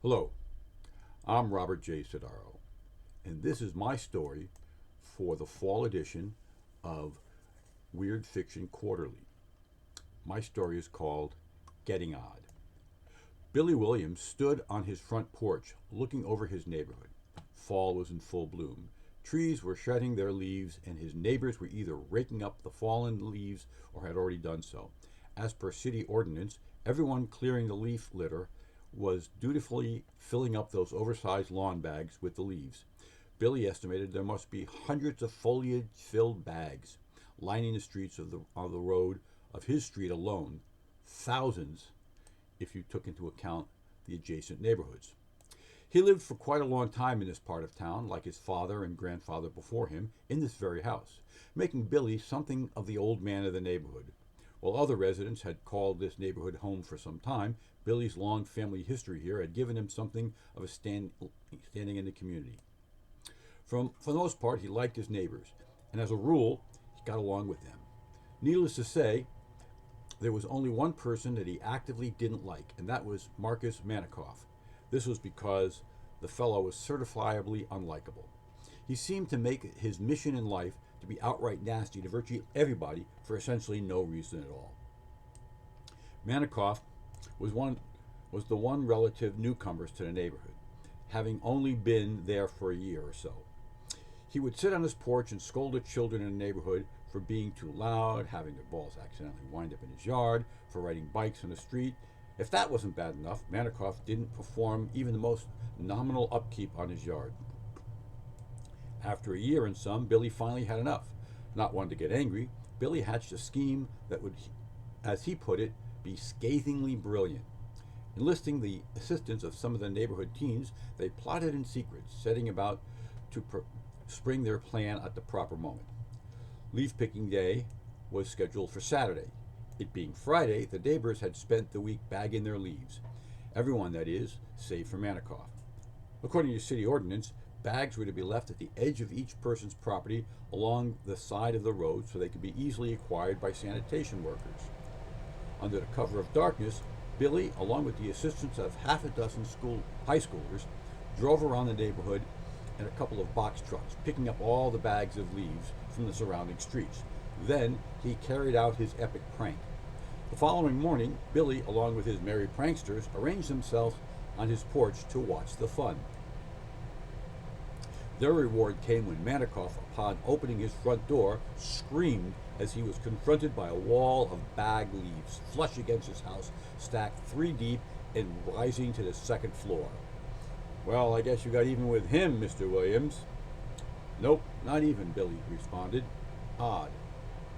Hello, I'm Robert J. Sodaro, and this is my story for the fall edition of Weird Fiction Quarterly. My story is called Getting Odd. Billy Williams stood on his front porch looking over his neighborhood. Fall was in full bloom. Trees were shedding their leaves, and his neighbors were either raking up the fallen leaves or had already done so. As per city ordinance, everyone clearing the leaf litter was dutifully filling up those oversized lawn bags with the leaves. Billy estimated there must be hundreds of foliage filled bags lining the streets of the road of his street alone, thousands if you took into account the adjacent neighborhoods. He lived for quite a long time in this part of town, like his father and grandfather before him, in this very house, making Billy something of the old man of the neighborhood. While other residents had called this neighborhood home for some time, Billy's long family history here had given him something of a standing in the community. For the most part, he liked his neighbors, and as a rule, he got along with them. Needless to say, there was only one person that he actively didn't like, and that was Marcus Manikoff. This was because the fellow was certifiably unlikable. He seemed to make his mission in life to be outright nasty to virtually everybody for essentially no reason at all. Manikoff was the one relative newcomers to the neighborhood, having only been there for a year or so. He would sit on his porch and scold the children in the neighborhood for being too loud, having their balls accidentally wind up in his yard, for riding bikes on the street. If that wasn't bad enough, Manikoff didn't perform even the most nominal upkeep on his yard. After a year and some, Billy finally had enough. Not one to get angry, Billy hatched a scheme that would, as he put it, be scathingly brilliant. Enlisting the assistance of some of the neighborhood teens, they plotted in secret, setting about to spring their plan at the proper moment. Leaf picking day was scheduled for Saturday. It being Friday, the neighbors had spent the week bagging their leaves. Everyone, that is, save for Manikoff. According to city ordinance, bags were to be left at the edge of each person's property along the side of the road so they could be easily acquired by sanitation workers. Under the cover of darkness, Billy, along with the assistance of half a dozen high schoolers, drove around the neighborhood in a couple of box trucks, picking up all the bags of leaves from the surrounding streets. Then he carried out his epic prank. The following morning, Billy, along with his merry pranksters, arranged themselves on his porch to watch the fun. Their reward came when Manikoff, upon opening his front door, screamed as he was confronted by a wall of bag leaves flush against his house, stacked 3 deep and rising to the second floor. "Well, I guess you got even with him, Mr. Williams." "Nope, not even," Billy responded. "Odd."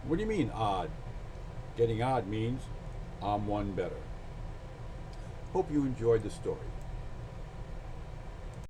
"What do you mean, odd?" "Getting odd means I'm one better." Hope you enjoyed the story.